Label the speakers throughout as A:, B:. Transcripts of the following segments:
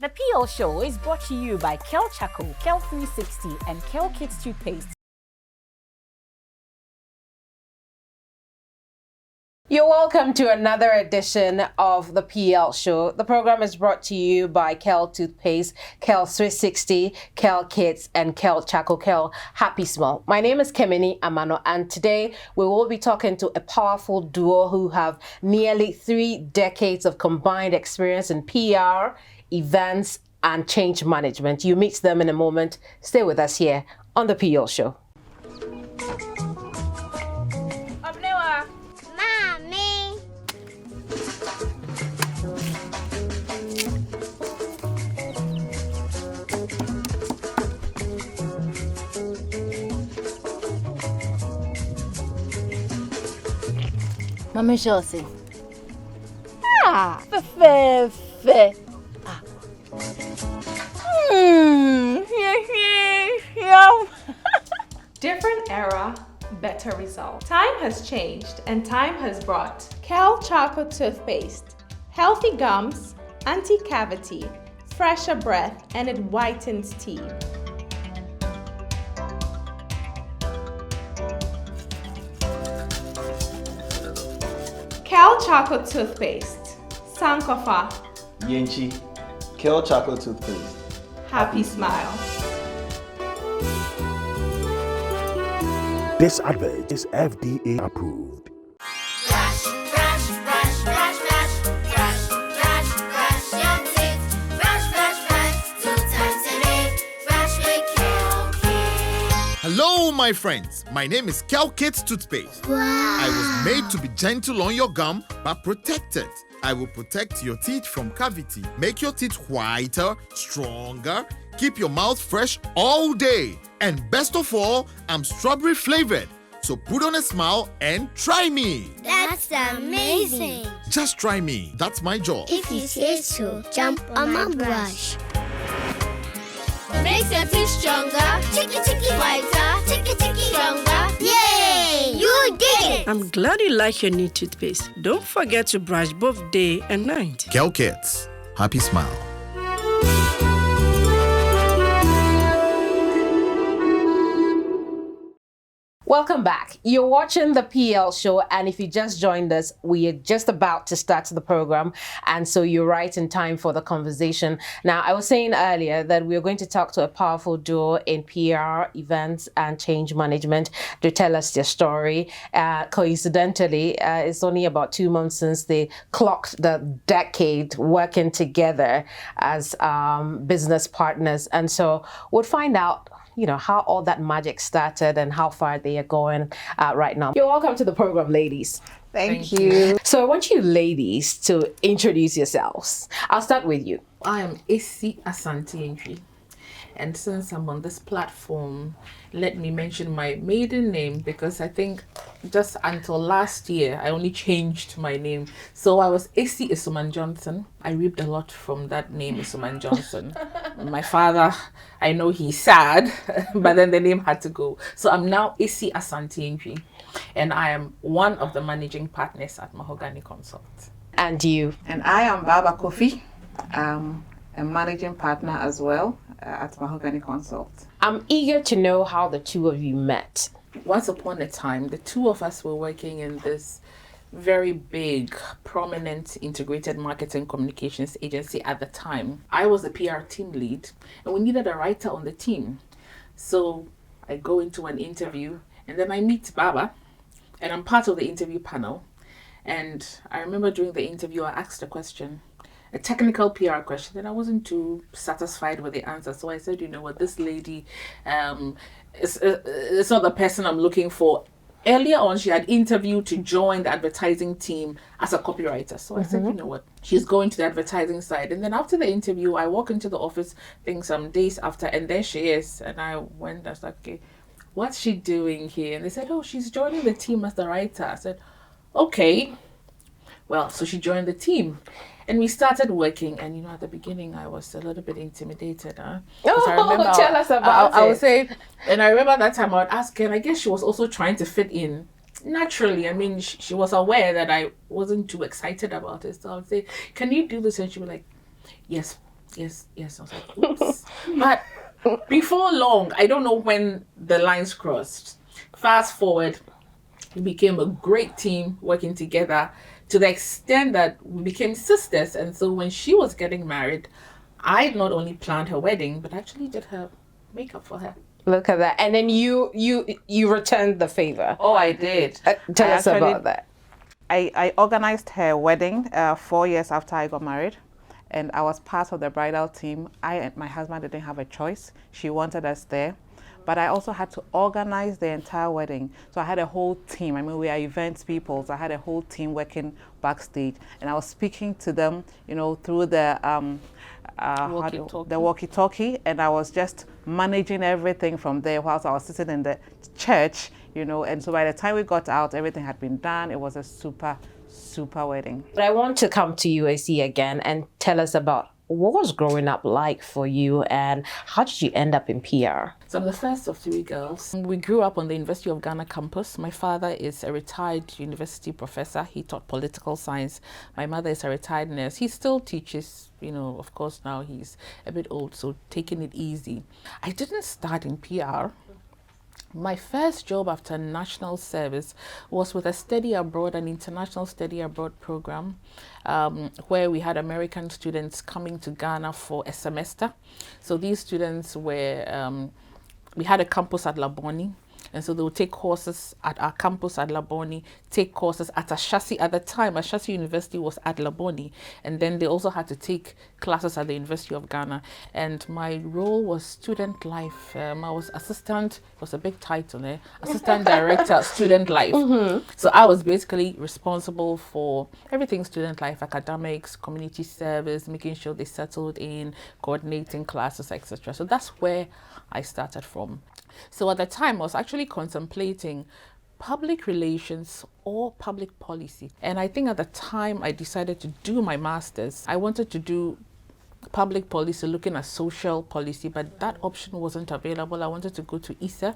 A: The PL Show is brought to you by Kel Chaco, Kel 360, and Kel Kids Toothpaste.
B: You're welcome to another edition of the PL Show. The program is brought to you by Kel Toothpaste, Kel 360, Kel Kids, and Kel Chaco, Kel Happy Smile. My name is Keminni, Amanor, and today we will be talking to a powerful duo who have nearly 3 decades of combined experience in PR, events, and change management. You meet them in a moment. Stay with us here on the PL Show.
A: Mama Josie. Fe.
C: Different era, better result. Time has changed and time has brought Kel Chaco Toothpaste. Healthy gums, anti-cavity, fresher breath, and it whitens teeth. Kel Chaco Toothpaste. Sankofa.
D: Yenchi, Kel Chaco Toothpaste.
C: Happy smile.
E: This advert is FDA approved.
F: Brush your teeth. Brush 2 times a day. Brush with Kel Kids.
G: Hello, my friends. My name is Kel Kids Toothpaste.
F: Wow.
G: I was made to be gentle on your gum, but protected. I will protect your teeth from cavity, make your teeth whiter, stronger, keep your mouth fresh all day. And best of all, I'm strawberry flavored. So put on a smile and try me.
F: That's amazing.
G: Just try me. That's my job.
F: If you say so, jump on my brush. Makes your teeth stronger. Chicky whiter. Chicky stronger. Yay! You did it!
H: I'm glad you like your new toothpaste. Don't forget to brush both day and night.
G: Kel Kids. Happy smile.
B: Welcome back. You're watching the PL Show, and if you just joined us, we are just about to start the program, and so you're right in time for the conversation. Now, I was saying earlier that we are going to talk to a powerful duo in PR, events, and change management to tell us their story. Coincidentally, it's only about 2 months since they clocked the decade working together as business partners, and so we'll find out how all that magic started and how far they are going right now. You're welcome to the program, ladies.
I: Thank you.
B: So I want you ladies to introduce yourselves. I'll start with you.
I: I am Esi Asante. And since I'm on this platform, let me mention my maiden name, because I think just until last year, I only changed my name. So I was Esi Isuman Johnson. I reaped a lot from that name, Isuman Johnson. My father, I know he's sad, but then the name had to go. So I'm now Esi Asante, and I am one of the managing partners at Mahogany Consult.
B: And you?
J: And I am Baba Kofi. A managing partner as well at Mahogany Consult.
B: I'm eager to know how the two of you met.
I: Once upon a time, the two of us were working in this very big, prominent integrated marketing communications agency at the time. I was the PR team lead, and we needed a writer on the team. So I go into an interview, and then I meet Baba, and I'm part of the interview panel. And I remember during the interview, I asked a question, a technical PR question, and I wasn't too satisfied with the answer. So I said, this lady is not the person I'm looking for. Earlier on, she had interviewed to join the advertising team as a copywriter. So I said, she's going to the advertising side. And then after the interview, I walk into the office, I think some days after, and there she is. And I was like, okay, what's she doing here? And they said, oh, she's joining the team as the writer. I said, okay. Well, so she joined the team. And we started working, and at the beginning I was a little bit intimidated.
B: Oh, tell us about it.
I: I would say, and I remember that time I would ask her, and I guess she was also trying to fit in. Naturally, I mean, she was aware that I wasn't too excited about it. So I would say, can you do this? And she would be like, yes. Yes. I was like, oops. But before long, I don't know when the lines crossed. Fast forward, we became a great team working together to the extent that we became sisters. And so when she was getting married, I not only planned her wedding, but actually did her makeup for her.
B: Look at that. And then you returned the favor.
J: Oh, I did.
B: Tell us about that.
J: I organized her wedding 4 years after I got married, and I was part of the bridal team. I and my husband didn't have a choice. She wanted us there, but I also had to organize the entire wedding. So I had a whole team. I mean, we are events people, so I had a whole team working backstage, and I was speaking to them, through the walkie-talkie, and I was just managing everything from there whilst I was sitting in the church, and so by the time we got out, everything had been done. It was a super wedding.
B: But I want to come to UAC again and tell us about what was growing up like for you and how did you end up in PR?
I: So I'm the first of 3 girls. We grew up on the University of Ghana campus. My father is a retired university professor. He taught political science. My mother is a retired nurse. He still teaches, of course now he's a bit old, so taking it easy. I didn't start in PR. My first job after national service was with a study abroad, an international study abroad program, where we had American students coming to Ghana for a semester. So these students were, we had a campus at Laboni. And so they would take courses at our campus at Laboni, take courses at Ashasi. At the time, Ashasi University was at Laboni. And then they also had to take classes at the University of Ghana. And my role was student life. I was assistant, it was a big title, assistant director, student life. So I was basically responsible for everything student life, academics, community service, making sure they settled in, coordinating classes, etc. So that's where I started from. So at the time, I was actually contemplating public relations or public policy. And I think at the time I decided to do my master's, I wanted to do public policy, looking at social policy, but that option wasn't available. I wanted to go to ISA,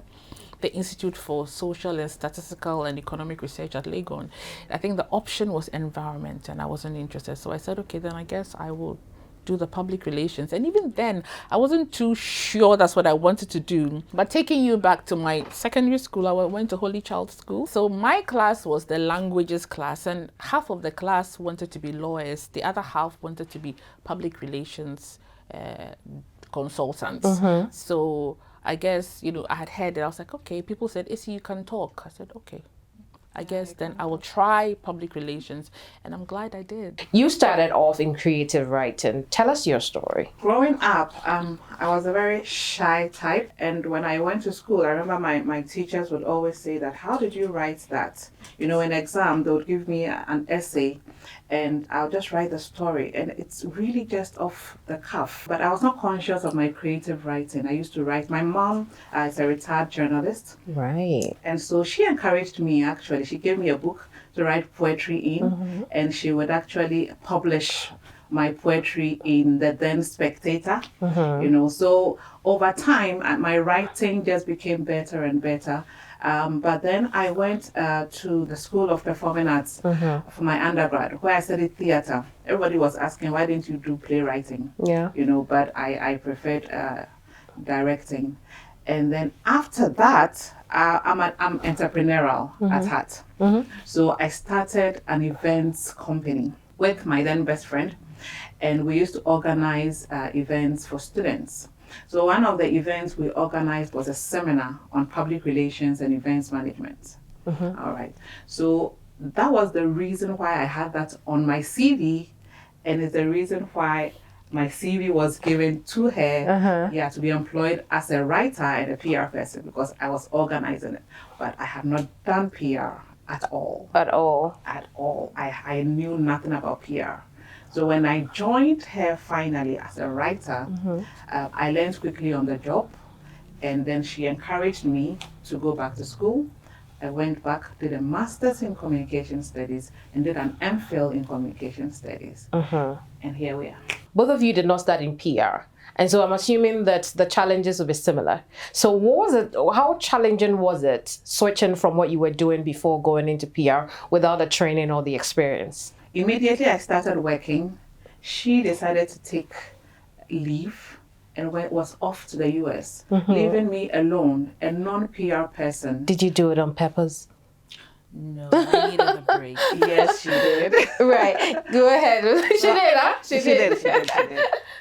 I: the Institute for Social and Statistical and Economic Research at Legon. I think the option was environment and I wasn't interested. So I said, okay, then I guess I will do the public relations. And even then, I wasn't too sure that's what I wanted to do. But taking you back to my secondary school, I went to Holy Child School. So my class was the languages class, and half of the class wanted to be lawyers. The other half wanted to be public relations consultants. So I guess, I had heard it. I was like, okay, people said, Issy, you can talk. I said, okay. I guess then I will try public relations, and I'm glad I did.
B: You started off in creative writing. Tell us your story.
J: Growing up, I was a very shy type, and when I went to school, I remember my teachers would always say that, how did you write that? In exam, they would give me an essay, and I'll just write the story, and it's really just off the cuff. But I was not conscious of my creative writing. I used to write. My mom is a retired journalist.
B: Right.
J: And so she encouraged me, actually. She gave me a book to write poetry in, and she would actually publish my poetry in the then Spectator. So over time, my writing just became better and better. But then I went to the School of Performing Arts for my undergrad, where I studied theater. Everybody was asking, why didn't you do playwriting?
B: Yeah.
J: But I preferred directing. And then after that, I'm entrepreneurial at heart. So I started an events company with my then best friend, and we used to organize events for students. So one of the events we organized was a seminar on public relations and events management. All right. So that was the reason why I had that on my CV, and it's the reason why my CV was given to her, to be employed as a writer and a PR person, because I was organizing it. But I have not done PR at all.
B: At all?
J: At all. I knew nothing about PR. So when I joined her finally as a writer, I learned quickly on the job, and then she encouraged me to go back to school. I went back, did a master's in communication studies, and did an MPhil in communication studies. And here we are.
B: Both of you did not start in PR. And so I'm assuming that the challenges will be similar. So what was it, how challenging was it switching from what you were doing before going into PR without the training or the experience?
J: Immediately I started working, she decided to take leave and was off to the US, leaving me alone, a non-PR person.
B: Did you do it on purpose?
I: No, I needed a break.
J: Yes, she did.
B: Right. Go ahead. She did, huh? She did.
J: She did.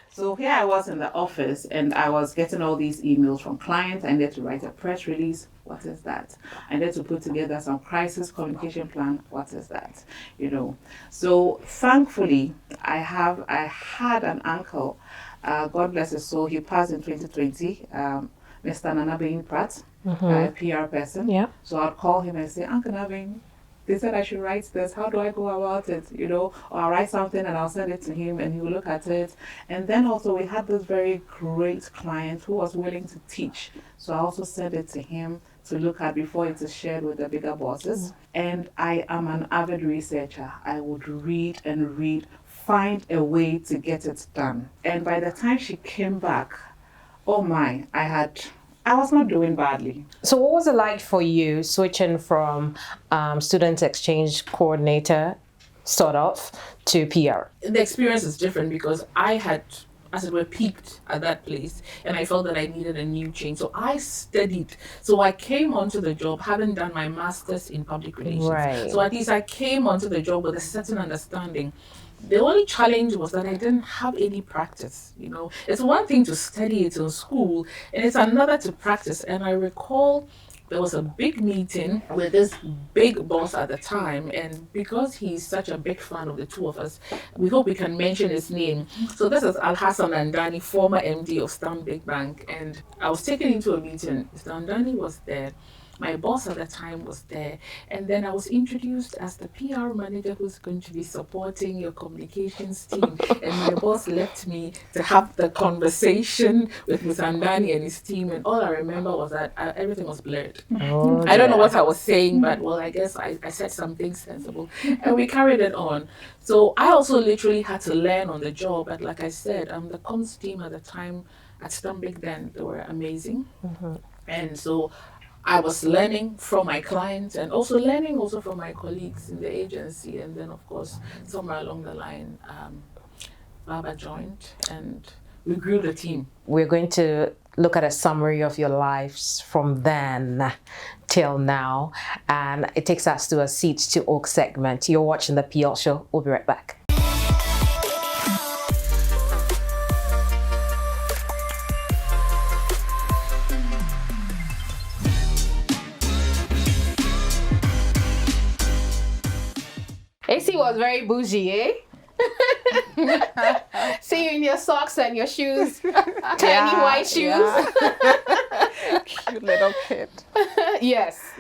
J: So here I was in the office and I was getting all these emails from clients. I needed to write a press release. What is that? I needed to put together some crisis communication plan. What is that? You know. So thankfully, I had an uncle. God bless his soul. He passed in 2020. Mr. Nyamanni Pratt, a PR person.
B: Yeah.
J: So I'd call him and say, Uncle Navin, they said I should write this. How do I go about it? You know, or I'll write something and I'll send it to him and he will look at it. And then also we had this very great client who was willing to teach. So I also sent it to him to look at before it is shared with the bigger bosses. And I am an avid researcher. I would read and read, find a way to get it done. And by the time she came back, oh my, I was not doing badly.
B: So what was it like for you switching from student exchange coordinator, sort of, to PR?
I: The experience is different because I had, as it were, peaked at that place and I felt that I needed a new change. So I studied. So I came onto the job having done my master's in public relations.
B: Right.
I: So at least I came onto the job with a certain understanding. The only challenge was that I didn't have any practice. You know, it's one thing to study it in school and it's another to practice. And I recall there was a big meeting with this big boss at the time, and because he's such a big fan of the two of us, we hope we can mention his name. So this is Alhassan Andani, former MD of Stanbic Bank, and I was taken into a meeting. Mr. Andani was there. My boss at the time was there, and then I was introduced as the PR manager who's going to be supporting your communications team. And my boss left me to have the conversation with Mr. Andani and his team, and all I remember was that everything was blurred.
B: Oh,
I: I don't know what I was saying, but well, I guess I said something sensible, and we carried it on. So I also literally had to learn on the job, but like I said, the comms team at the time at Stanbic then, they were amazing. And so I was learning from my clients and also learning also from my colleagues in the agency. And then, of course, somewhere along the line, Baba joined and we grew the team.
B: We're going to look at a summary of your lives from then till now. And it takes us to a Seat to Oak segment. You're watching the PL Show. We'll be right back. AC was very bougie, eh? See you in your socks and your shoes, tiny white shoes.
J: Cute little kid.
B: Yes,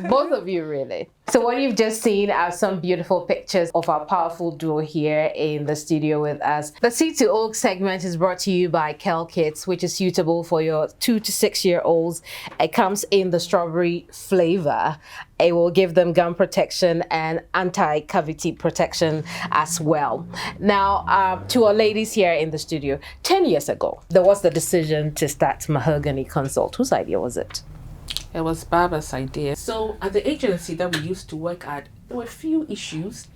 B: both of you really. So what you've just seen are some beautiful pictures of our powerful duo here in the studio with us. The Seat to Oak segment is brought to you by Kel Kits, which is suitable for your 2 to 6 year olds. It comes in the strawberry flavor. It will give them gum protection and anti-cavity protection as well. Now, to our ladies here in the studio, 10 years ago, there was the decision to start Mahogany Consult. Whose idea was it?
I: It was Baba's idea. So at the agency that we used to work at, there were a few issues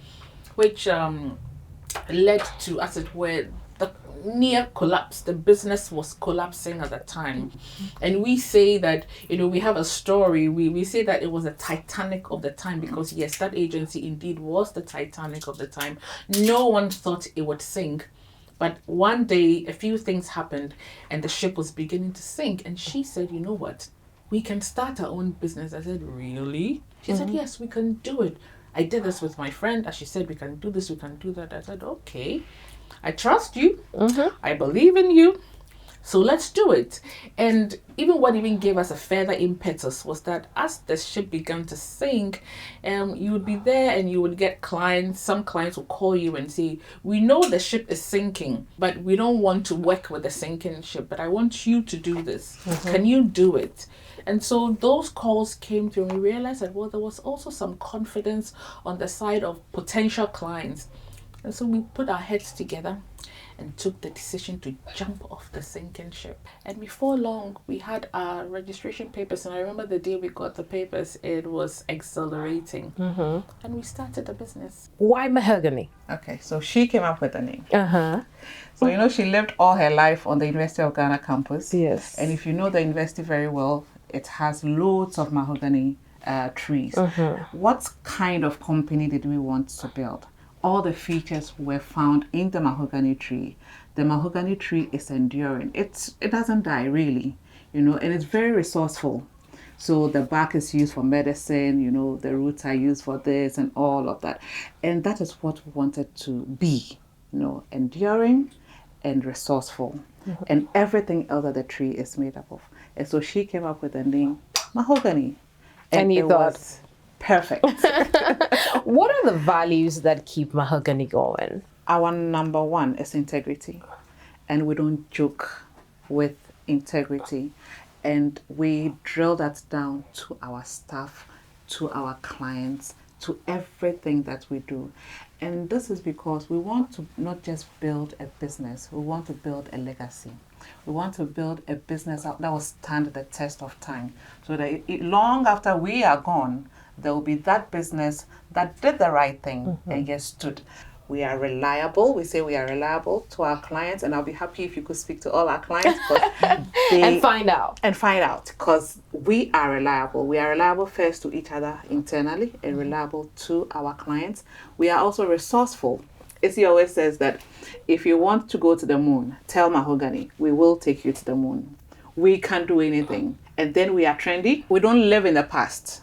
I: which led to, as it were, the near collapse. The business was collapsing at the time. And we say that, you know, we have a story. We say that it was a Titanic of the time because, yes, that agency indeed was the Titanic of the time. No one thought it would sink. But one day, a few things happened and the ship was beginning to sink. And she said, you know what? We can start our own business. I said, really? She said, yes, we can do it. I did this with my friend. As she said, we can do this, we can do that. I said, okay, I trust you. I believe in you. So let's do it. And what even gave us a further impetus was that as the ship began to sink, you would be there and you would get clients. Some clients will call you and say, we know the ship is sinking, but we don't want to work with the sinking ship, but I want you to do this. Can you do it? And so those calls came through and we realized that, well, there was also some confidence on the side of potential clients. And so we put our heads together and took the decision to jump off the sinking ship. And before long, we had our registration papers. And I remember the day we got the papers, it was exhilarating. And we started a business.
B: Why mahogany?
J: Okay, so she came up with the name.
B: Uh-huh.
J: So, you know, she lived all her life on the University of Ghana campus.
B: Yes.
J: And if you know the university very well, it has loads of mahogany trees. What kind of company did we want to build? All the features were found in the mahogany tree. The mahogany tree is enduring. It doesn't die really, you know, and it's very resourceful. So the bark is used for medicine, you know, the roots are used for this and all of that. And that is what we wanted to be, you know, enduring and resourceful. And everything else that the tree is made up of. And so she came up with the name mahogany.
B: And you thought,
J: was perfect.
B: what are the values that keep mahogany going?
J: Our number one is integrity. And we don't joke with integrity. And we drill that down to our staff, to our clients, to everything that we do. And this is because we want to not just build a business, we want to build a legacy. We want to build a business that will stand the test of time. So that long after we are gone, there will be that business that did the right thing and just stood. We are reliable. We say we are reliable to our clients, and I'll be happy if you could speak to all our clients
B: and find out.
J: And find out, because we are reliable. We are reliable first to each other internally and reliable to our clients. We are also resourceful. Izzy always says that if you want to go to the moon, tell mahogany, we will take you to the moon. We can do anything. And then we are trendy. We don't live in the past.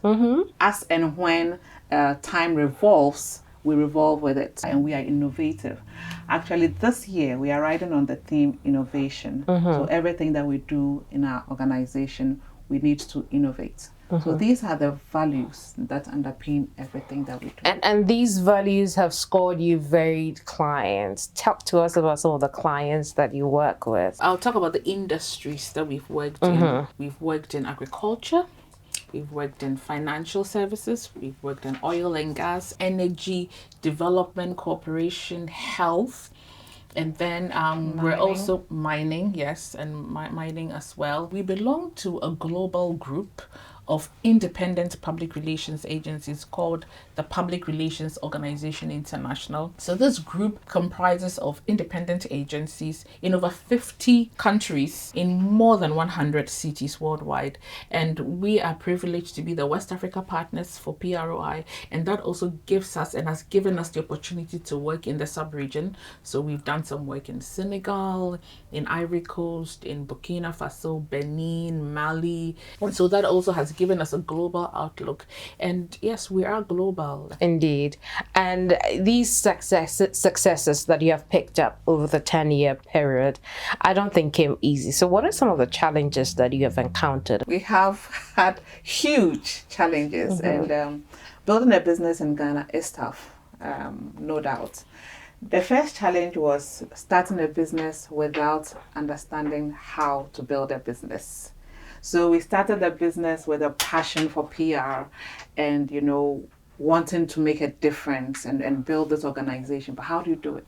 J: As and when time revolves, we revolve with it, and we are innovative. Actually, this year we are riding on the theme innovation. So everything that we do in our organization, we need to innovate. So these are the values that underpin everything that we do.
B: And these values have scored you varied clients. Talk to us about some of the clients that you work with.
I: I'll talk about the industries that we've worked in. We've worked in agriculture. We've worked in financial services. We've worked in oil and gas, energy, development corporation, health. And then we're also mining, yes, and mining as well. We belong to a global group of independent public relations agencies called the Public Relations Organization International. So this group comprises of independent agencies in over 50 countries in more than 100 cities worldwide. And we are privileged to be the West Africa partners for PROI. And that also gives us and has given us the opportunity to work in the sub-region. So we've done some work in Senegal, in Ivory Coast, in Burkina Faso, Benin, Mali. And so that also has given us a global outlook. And yes, we are global.
B: Indeed. And these successes that you have picked up over the 10-year period, I don't think came easy. So what are some of the challenges that you have encountered?
J: We have had huge challenges, and building a business in Ghana is tough, no doubt. The first challenge was starting a business without understanding how to build a business. So we started the business with a passion for PR and, you know, wanting to make a difference and build this organization. But how do you do it?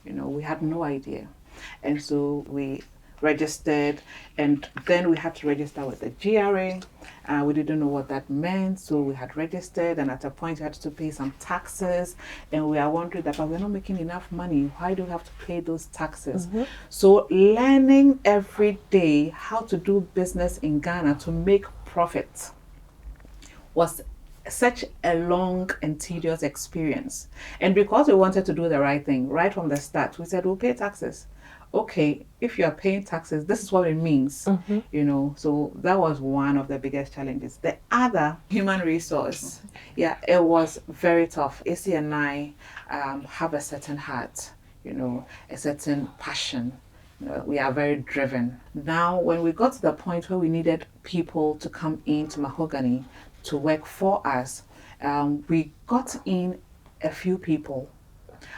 J: You know, we had no idea. And so we registered, and then we had to register with the GRA. We didn't know what that meant, so we had registered, and at a point we had to pay some taxes, and we are wondering that, but we're not making enough money. Why do we have to pay those taxes? So learning every day how to do business in Ghana to make profit was such a long and tedious experience. And because we wanted to do the right thing right from the start, we said we'll pay taxes. Okay, if you are paying taxes, this is what it means, you know. So that was one of the biggest challenges. The other, human resource, yeah, it was very tough. AC and I have a certain heart, you know, a certain passion. We are very driven. Now, when we got to the point where we needed people to come into Mahogany to work for us, we got in a few people.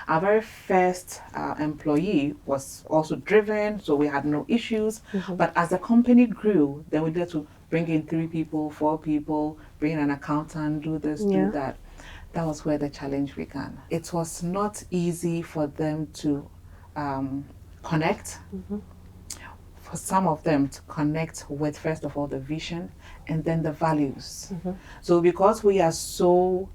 J: Our very first employee was also driven, so we had no issues. But as the company grew, then we needed to bring in 3 people, 4 people, bring in an accountant, do this, do that. That was where the challenge began. It was not easy for them to connect. For some of them to connect with, first of all, the vision and then the values. So because we are so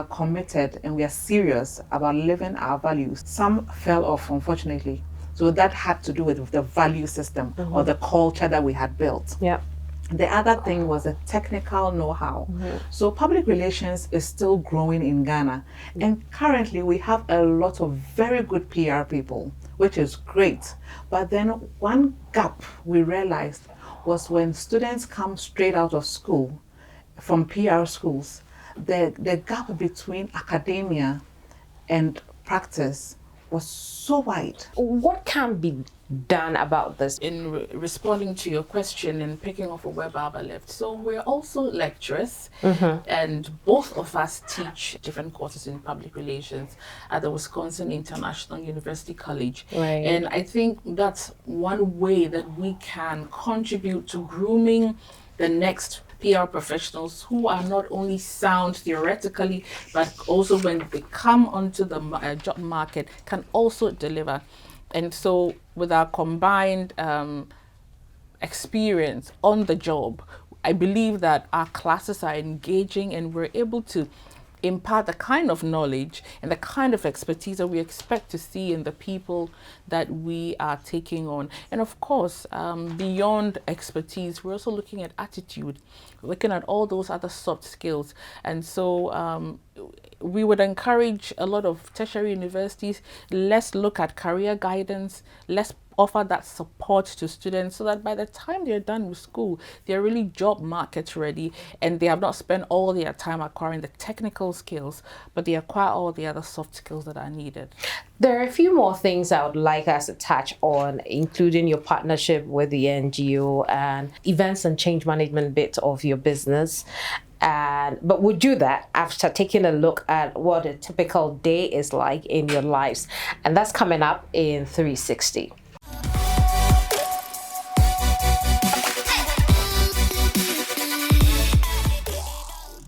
J: committed and we are serious about living our values, some fell off, unfortunately. So that had to do with the value system or the culture that we had built.
B: Yeah.
J: The other thing was the technical know-how. So public relations is still growing in Ghana. And currently we have a lot of very good PR people, which is great. But then one gap we realized was when students come straight out of school, from PR schools, the gap between academia and practice was so wide.
B: What can be done about this?
I: In responding to your question and picking off where Baba left, so we're also lecturers, and both of us teach different courses in public relations at the Wisconsin International University College.
B: Right.
I: And I think that's one way that we can contribute to grooming the next PR professionals who are not only sound theoretically, but also when they come onto the job market can also deliver. And so with our combined experience on the job, I believe that our classes are engaging and we're able to impart the kind of knowledge and the kind of expertise that we expect to see in the people that we are taking on. And of course, beyond expertise, we're also looking at attitude, looking at all those other soft skills. And so we would encourage a lot of tertiary universities, let's look at career guidance, let's offer that support to students so that by the time they're done with school, they're really job market ready and they have not spent all their time acquiring the technical skills, but they acquire all the other soft skills that are needed.
B: There are a few more things I would like us to touch on, including your partnership with the NGO and events and change management bit of your business. But we'll do that after taking a look at what a typical day is like in your lives. And that's coming up in 360.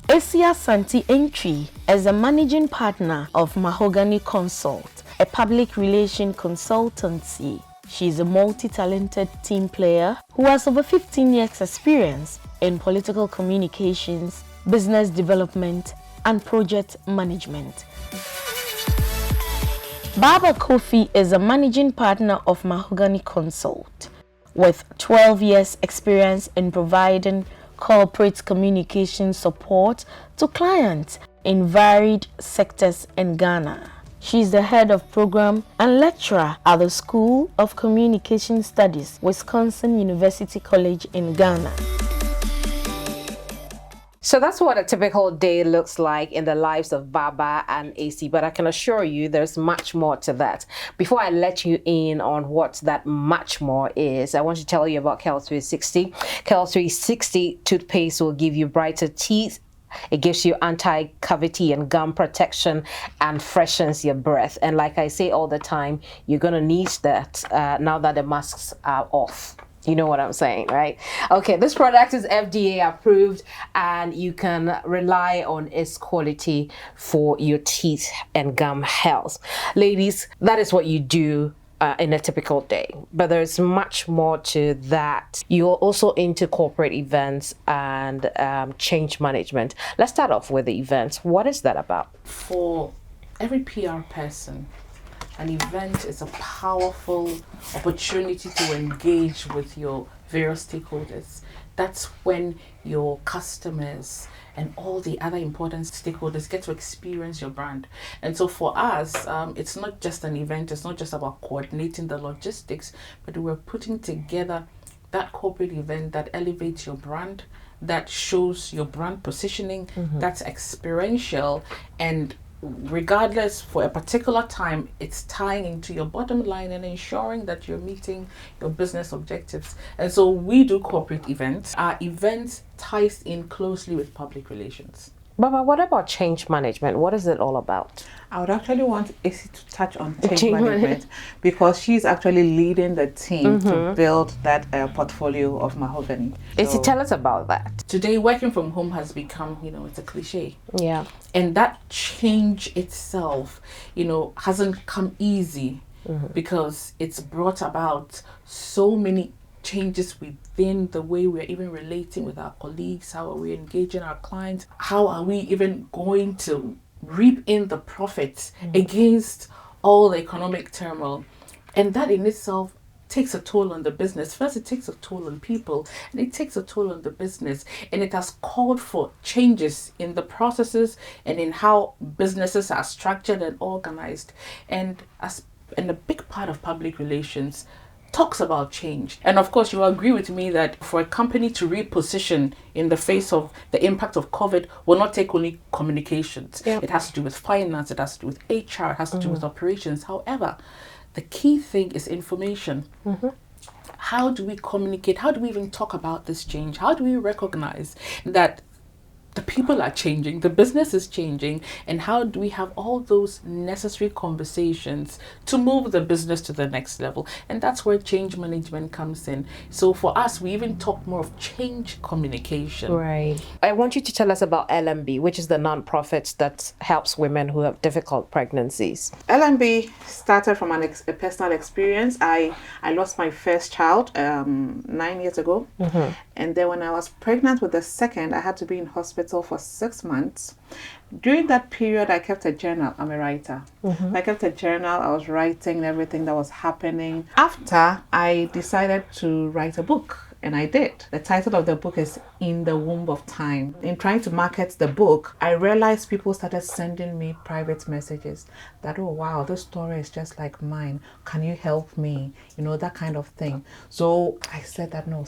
K: Esia Santi Entry is a managing partner of Mahogany Consult, a public relation consultancy. She is a multi-talented team player who has over 15 years experience in political communications, business development, and project management. Baba Kofi is a managing partner of Mahogany Consult with 12 years experience in providing corporate communication support to clients in varied sectors in Ghana. She is the head of program and lecturer at the School of Communication Studies, Wisconsin University College in Ghana.
B: So that's what a typical day looks like in the lives of Baba and AC, but I can assure you there's much more to that. Before I let you in on what that much more is, I want to tell you about Kel 360. Kel 360 toothpaste will give you brighter teeth. It gives you anti-cavity and gum protection and freshens your breath. And like I say all the time, you're going to need that now that the masks are off. You know what I'm saying, right? Okay, this product is FDA approved and you can rely on its quality for your teeth and gum health. Ladies, that is what you do in a typical day, but there's much more to that. You're also into corporate events and change management. Let's start off with the events. What is that about?
I: For every PR person, an event is a powerful opportunity to engage with your various stakeholders. That's when your customers and all the other important stakeholders get to experience your brand. And so for us, it's not just an event, it's not just about coordinating the logistics, but we're putting together that corporate event that elevates your brand, that shows your brand positioning, that's experiential, and regardless, for a particular time, it's tying into your bottom line and ensuring that you're meeting your business objectives. And so we do corporate events. Our events ties in closely with public relations.
B: Baba, what about change management? What is it all about?
J: I would actually want Issy to touch on change management because she's actually leading the team to build that portfolio of Mahogany.
B: Issy, tell us about that.
I: Today, working from home has become, it's a cliche.
B: Yeah.
I: And that change itself, hasn't come easy. because it's brought about so many changes within the way we're even relating with our colleagues. How are we engaging our clients? How are we even going to reap in the profits against all the economic turmoil? And that in itself takes a toll on the business. First, it takes a toll on people, and it takes a toll on the business. And it has called for changes in the processes and in how businesses are structured and organized. And a big part of public relations talks about change. And of course, you will agree with me that for a company to reposition in the face of the impact of COVID will not take only communications. It has to do with finance, it has to do with HR, it has to do with operations. However, the key thing is information. How do we communicate? How do we even talk about this change? How do we recognize that the people are changing, the business is changing, and how do we have all those necessary conversations to move the business to the next level? And that's where change management comes in. So for us, we even talk more of change communication.
B: Right. I want you to tell us about LMB, which is the nonprofit that helps women who have difficult pregnancies.
J: LMB started from a personal experience. I lost my first child 9 years ago. And then when I was pregnant with the second, I had to be in hospital for 6 months. During that period, I kept a journal. I'm a writer. I kept a journal. I was writing everything that was happening. After, I decided to write a book. And I did. The title of the book is In the Womb of Time. In trying to market the book, I realized people started sending me private messages that, oh wow, this story is just like mine. Can you help me? You know, that kind of thing. So I said that no,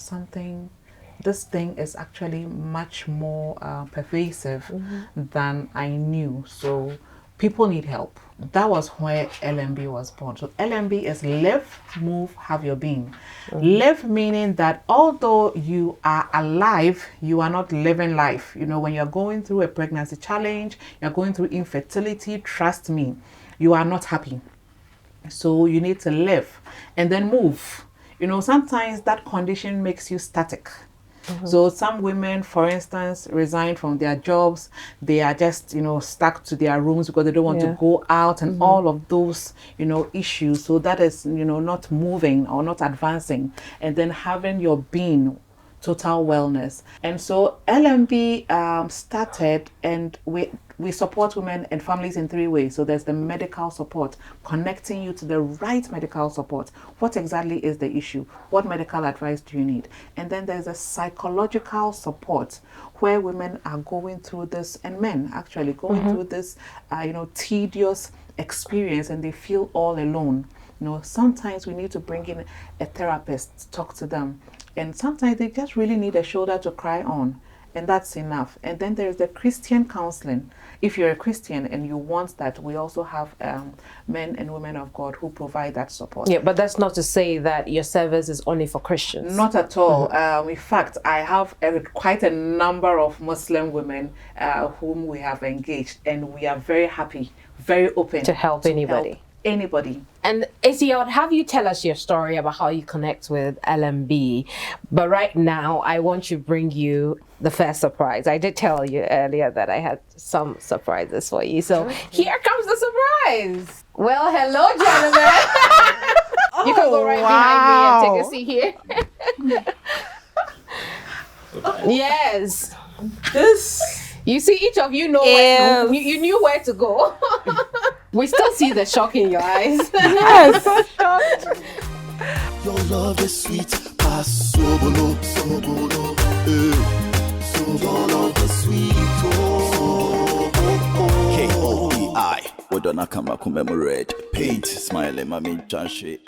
J: this thing is actually much more pervasive than I knew. So people need help. That was where LMB was born. So LMB is Live, Move, Have Your Being. Live meaning that although you are alive, you are not living life. You know, when you're going through a pregnancy challenge, you're going through infertility, trust me, you are not happy. So you need to live and then move. You know, sometimes that condition makes you static. So some women, for instance, resign from their jobs. They are just, you know, stuck to their rooms because they don't want to go out and all of those, you know, issues. So that is, you know, not moving or not advancing. And then having your being, total wellness. And so LMB started, and we support women and families in 3 ways. So there's the medical support, connecting you to the right medical support. What exactly is the issue? What medical advice do you need? And then there's a psychological support where women are going through this, and men actually going through this, you know, tedious experience, and they feel all alone. You know, sometimes we need to bring in a therapist to talk to them. And sometimes they just really need a shoulder to cry on. And that's enough. And then there's the Christian counseling. If you're a Christian and you want that, we also have men and women of God who provide that support.
B: Yeah, but that's not to say that your service is only for Christians.
J: Not at all. In fact, I have quite a number of Muslim women whom we have engaged, and we are very happy, very open
B: to help anybody.
J: Anybody.
B: And AC, I would have you tell us your story about how you connect with LMB. But right now, I want to bring you the first surprise. I did tell you earlier that I had some surprises for you. So here comes the surprise. Well, hello, gentlemen. You can go right behind me and take a seat here. Yes. You see, each of you know where you knew where to go. We still see the shock in your eyes.
E: Yes. So shocked. Your love is sweet. Sobolo, sobolo, your love is sweet. K-O-E-I. Wodona kama commemorate. Paint, smile, mami, change.